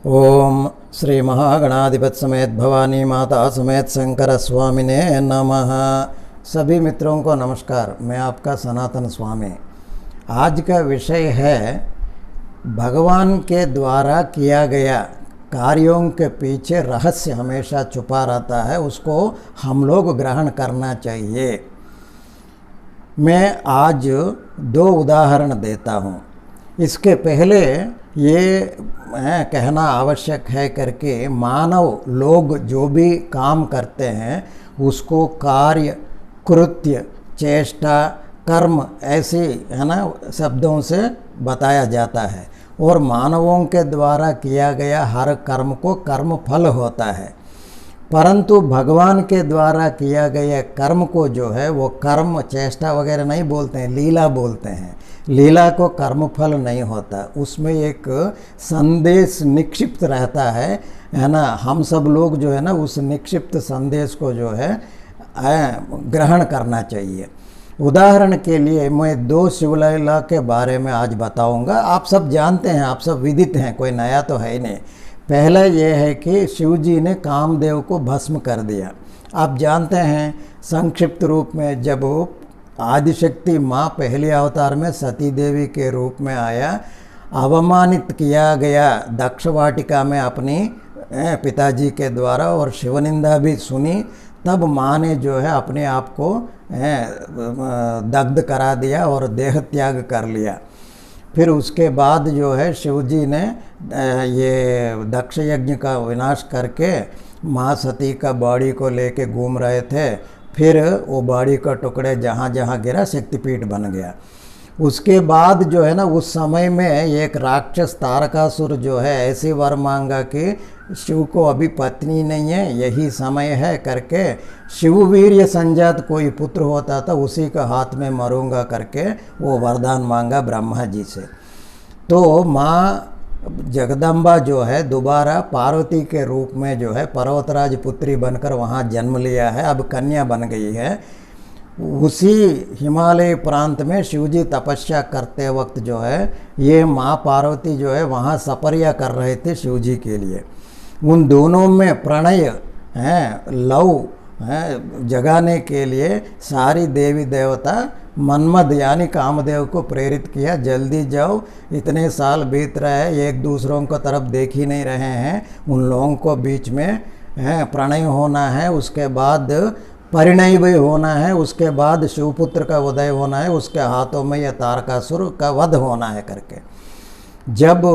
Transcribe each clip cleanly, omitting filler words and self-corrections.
ओम श्री महागणाधिपत समेत भवानी माता समेत शंकर स्वामिने नमः। सभी मित्रों को नमस्कार। मैं आपका सनातन स्वामी। आज का विषय है भगवान के द्वारा किया गया कार्यों के पीछे रहस्य हमेशा छुपा रहता है, उसको हम लोग ग्रहण करना चाहिए। मैं आज दो उदाहरण देता हूँ। इसके पहले ये कहना आवश्यक है करके मानव लोग जो भी काम करते हैं उसको कार्य, कृत्य, चेष्टा, कर्म ऐसे है ना शब्दों से बताया जाता है और मानवों के द्वारा किया गया हर कर्म को कर्म फल होता है। परंतु भगवान के द्वारा किया गया कर्म को जो है वो कर्म चेष्टा वगैरह नहीं बोलते हैं, लीला बोलते हैं। लीला को कर्मफल नहीं होता, उसमें एक संदेश निक्षिप्त रहता है ना। हम सब लोग जो है ना उस निक्षिप्त संदेश को जो है ग्रहण करना चाहिए। उदाहरण के लिए मैं दो शिवलीला के बारे में आज बताऊंगा। आप सब जानते हैं, आप सब विदित हैं, कोई नया तो है ही नहीं। पहला ये है कि शिव जी ने कामदेव को भस्म कर दिया। आप जानते हैं संक्षिप्त रूप में जब आदिशक्ति माँ पहले अवतार में सती देवी के रूप में आया, अवमानित किया गया दक्ष वाटिका में अपनी पिताजी के द्वारा और शिवनिंदा भी सुनी, तब माँ ने जो है अपने आप को दग्ध करा दिया और देह त्याग कर लिया। फिर उसके बाद जो है शिवजी ने ये दक्ष यज्ञ का विनाश करके माँ सती का बॉडी को लेके घूम रहे थे। फिर वो बॉडी का टुकड़े जहाँ जहाँ गिरा शक्तिपीठ बन गया। उसके बाद जो है ना उस समय में एक राक्षस तारकासुर जो है ऐसे वर मांगा कि शिव को अभी पत्नी नहीं है, यही समय है करके शिववीर्य संजात कोई पुत्र होता था उसी का हाथ में मरूंगा करके वो वरदान मांगा ब्रह्मा जी से। तो माँ जगदम्बा जो है दोबारा पार्वती के रूप में जो है पर्वतराज पुत्री बनकर वहाँ जन्म लिया है, अब कन्या बन गई है। उसी हिमालय प्रांत में शिवजी तपस्या करते वक्त जो है ये माँ पार्वती जो है वहाँ सपर्या कर रहे थे शिवजी के लिए। उन दोनों में प्रणय है, लव है जगाने के लिए सारी देवी देवता मन्मथ यानी कामदेव को प्रेरित किया, जल्दी जाओ, इतने साल बीत रहे हैं, एक दूसरों को तरफ देख ही नहीं रहे हैं, उन लोगों को बीच में प्रणय होना है, उसके बाद परिणय भी होना है, उसके बाद शिवपुत्र का उदय होना है, उसके हाथों में यह तारकासुर का वध होना है करके। जब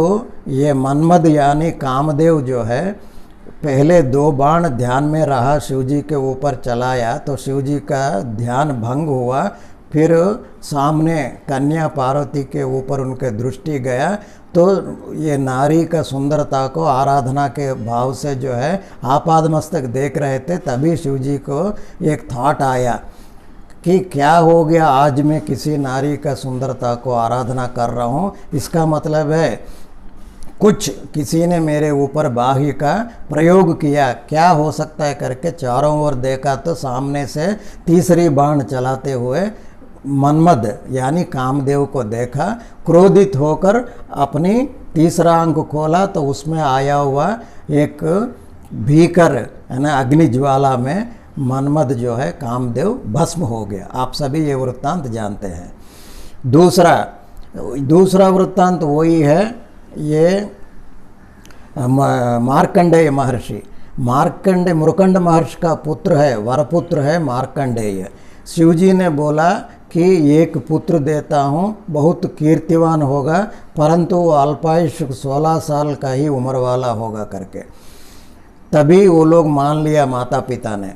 ये मन्मथ यानी कामदेव जो है पहले दो बाण ध्यान में रहा शिवजी के ऊपर चलाया तो शिवजी का ध्यान भंग हुआ। फिर सामने कन्या पार्वती के ऊपर उनके दृष्टि गया तो ये नारी का सुंदरता को आराधना के भाव से जो है आपादमस्तक देख रहे थे। तभी शिवजी को एक थॉट आया कि क्या हो गया, आज मैं किसी नारी का सुंदरता को आराधना कर रहा हूँ, इसका मतलब है कुछ किसी ने मेरे ऊपर बाह्य का प्रयोग किया, क्या हो सकता है करके चारों ओर देखा तो सामने से तीसरी बाण चलाते हुए मन्मथ यानी कामदेव को देखा। क्रोधित होकर अपनी तीसरा अंग खोला तो उसमें आया हुआ एक भीकर है ना अग्नि ज्वाला में मन्मथ जो है कामदेव भस्म हो गया। आप सभी ये वृत्तांत जानते हैं। दूसरा वृत्तांत वही है, ये मार्कंडेय महर्षि। मार्कंडेय मुरकंड महर्षि का पुत्र है, वरपुत्र है मार्कंडेय। शिवजी ने बोला कि एक पुत्र देता हूँ, बहुत कीर्तिवान होगा, परंतु वो अल्पायुष 16 साल का ही उम्र वाला होगा करके। तभी वो लोग मान लिया माता पिता ने।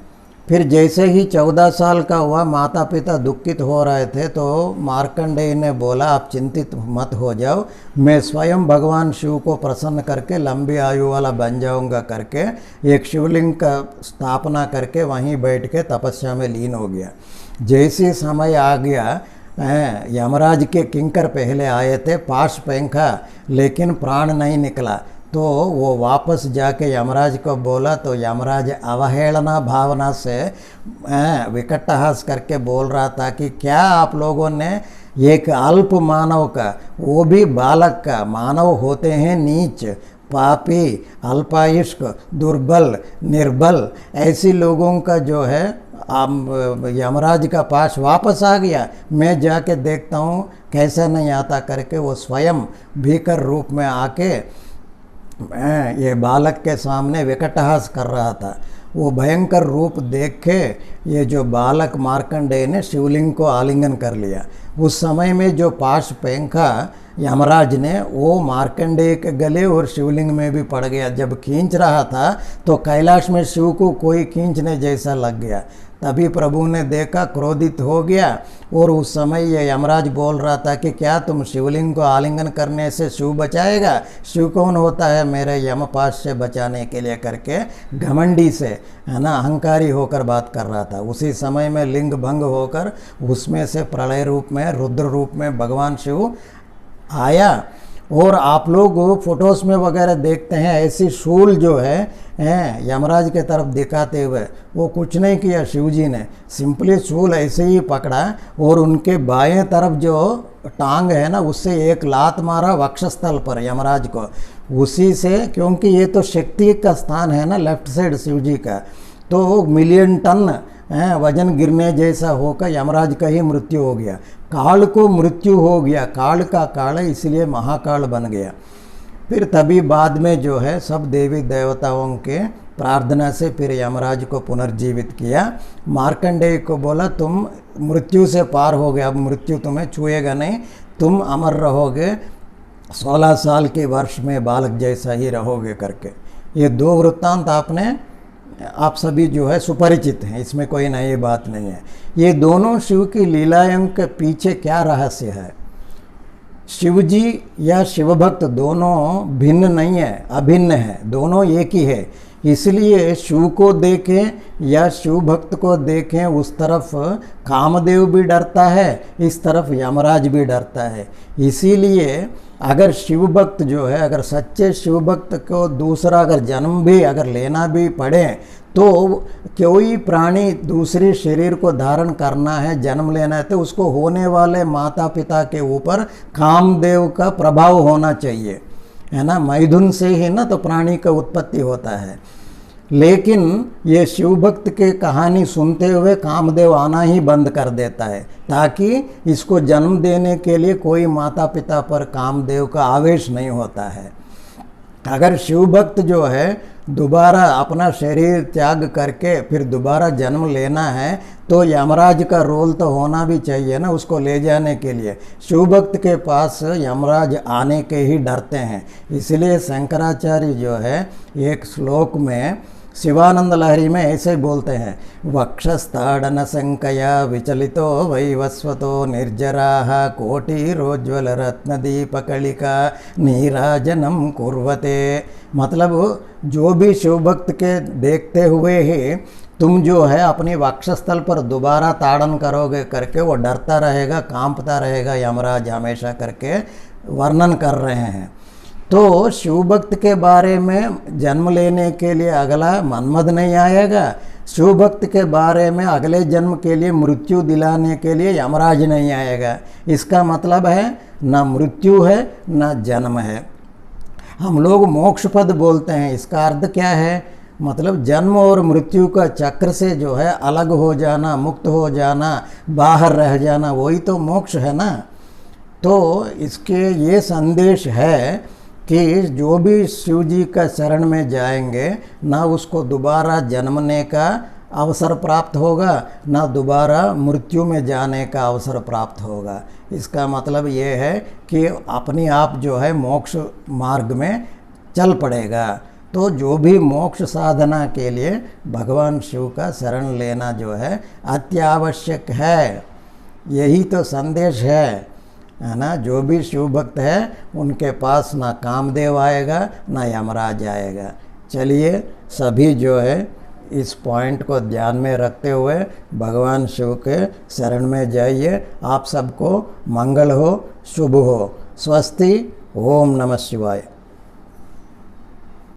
फिर जैसे ही 14 साल का हुआ माता पिता दुखित हो रहे थे तो मार्कंडेय ने बोला आप चिंतित मत हो जाओ, मैं स्वयं भगवान शिव को प्रसन्न करके लंबी आयु वाला बन जाऊंगा करके एक शिवलिंग का स्थापना करके वहीं बैठ के तपस्या में लीन हो गया। जैसे समय आ गया यमराज के किंकर पहले आए थे, पाश फेंका लेकिन प्राण नहीं निकला। तो वो वापस जाके यमराज को बोला तो यमराज अवहेलना भावना से विकटहास करके बोल रहा था कि क्या आप लोगों ने एक अल्प मानव का, वो भी बालक का, मानव होते हैं नीच, पापी, अल्पायुष्क, दुर्बल, निर्बल ऐसी लोगों का जो है यमराज का पास वापस आ गया। मैं जाके देखता हूँ कैसे नहीं आता करके वो स्वयं भीकर रूप में आके ये बालक के सामने विकटहास कर रहा था। वो भयंकर रूप देख के ये जो बालक मार्कंडेय ने शिवलिंग को आलिंगन कर लिया। उस समय में जो पाश फेंका यमराज ने वो मार्कंडेय के गले और शिवलिंग में भी पड़ गया। जब खींच रहा था तो कैलाश में शिव को कोई खींचने जैसा लग गया। तभी प्रभु ने देखा, क्रोधित हो गया और उस समय ये यमराज बोल रहा था कि क्या तुम शिवलिंग को आलिंगन करने से शिव बचाएगा? शिव कौन होता है मेरे यमपाश से बचाने के लिए करके घमंडी से, है ना, अहंकारी होकर बात कर रहा था। उसी समय में लिंग भंग होकर उसमें से प्रलय रूप में, रुद्र रूप में भगवान शिव आया। और आप लोग फोटोज़ में वगैरह देखते हैं ऐसी शूल जो है यमराज के तरफ दिखाते हुए, वो कुछ नहीं किया शिव जी ने, सिंपली शूल ऐसे ही पकड़ा और उनके बाएं तरफ जो टांग है ना उससे एक लात मारा वक्षस्थल पर यमराज को। उसी से, क्योंकि ये तो शक्ति का स्थान है ना लेफ्ट साइड शिव जी का, तो मिलियन टन वजन गिरने जैसा होकर यमराज का ही मृत्यु हो गया। काल को मृत्यु हो गया, काल का काल है इसलिए महाकाल बन गया। फिर तभी बाद में जो है सब देवी देवताओं के प्रार्थना से फिर यमराज को पुनर्जीवित किया। मार्कंडेय को बोला तुम मृत्यु से पार हो गए, अब मृत्यु तुम्हें छुएगा नहीं, तुम अमर रहोगे, 16 साल के वर्ष में बालक जैसा ही रहोगे करके। ये दो वृत्तांत आप सभी जो है सुपरिचित हैं, इसमें कोई नई बात नहीं है। ये दोनों शिव की लीलाओं के पीछे क्या रहस्य है? शिव जी या शिव भक्त दोनों भिन्न नहीं है, अभिन्न है, दोनों एक ही है। इसलिए शिव को देखें या शिव भक्त को देखें, उस तरफ कामदेव भी डरता है, इस तरफ यमराज भी डरता है। इसीलिए अगर शिव भक्त जो है, अगर सच्चे शिव भक्त को दूसरा अगर जन्म भी अगर लेना भी पड़े तो कोई प्राणी दूसरे शरीर को धारण करना है, जन्म लेना है, तो उसको होने वाले माता पिता के ऊपर कामदेव का प्रभाव होना चाहिए, है ना। मैथुन से ही ना तो प्राणी का उत्पत्ति होता है। लेकिन ये शिव भक्त के कहानी सुनते हुए कामदेव आना ही बंद कर देता है, ताकि इसको जन्म देने के लिए कोई माता पिता पर कामदेव का आवेश नहीं होता है। अगर शिव भक्त जो है दोबारा अपना शरीर त्याग करके फिर दोबारा जन्म लेना है तो यमराज का रोल तो होना भी चाहिए ना उसको ले जाने के लिए। शिव भक्त के पास यमराज आने के ही डरते हैं। इसलिए शंकराचार्य जो है एक श्लोक में शिवानंद लहरी में ऐसे बोलते हैं, वक्षस्थाड़न शंकया विचलितो वैवस्वतो निर्जराः कोटिरोज्ज्वल रत्नदीपकलिका नीराजनम कुर्वते। मतलब जो भी शिव भक्त के देखते हुए ही तुम जो है अपनी वक्षस्थल पर दोबारा ताड़न करोगे करके वो डरता रहेगा, कांपता रहेगा यमराज हमेशा करके वर्णन कर रहे हैं। तो शिव भक्त के बारे में जन्म लेने के लिए अगला मन्मथ नहीं आएगा, शिव भक्त के बारे में अगले जन्म के लिए मृत्यु दिलाने के लिए यमराज नहीं आएगा। इसका मतलब है ना मृत्यु है ना जन्म है। हम लोग मोक्ष पद बोलते हैं, इसका अर्थ क्या है? मतलब जन्म और मृत्यु का चक्र से जो है अलग हो जाना, मुक्त हो जाना, बाहर रह जाना, वही तो मोक्ष है ना। तो इसके ये संदेश है कि जो भी शिव जी का शरण में जाएंगे ना उसको दोबारा जन्मने का अवसर प्राप्त होगा, ना दोबारा मृत्यु में जाने का अवसर प्राप्त होगा। इसका मतलब ये है कि अपने आप जो है मोक्ष मार्ग में चल पड़ेगा। तो जो भी मोक्ष साधना के लिए भगवान शिव का शरण लेना जो है अत्यावश्यक है। यही तो संदेश है ना। जो भी शिव भक्त है उनके पास ना कामदेव आएगा ना यमराज आएगा। चलिए सभी जो है इस पॉइंट को ध्यान में रखते हुए भगवान शिव के शरण में जाइए। आप सबको मंगल हो, शुभ हो। स्वस्ति। ओम नमः शिवाय।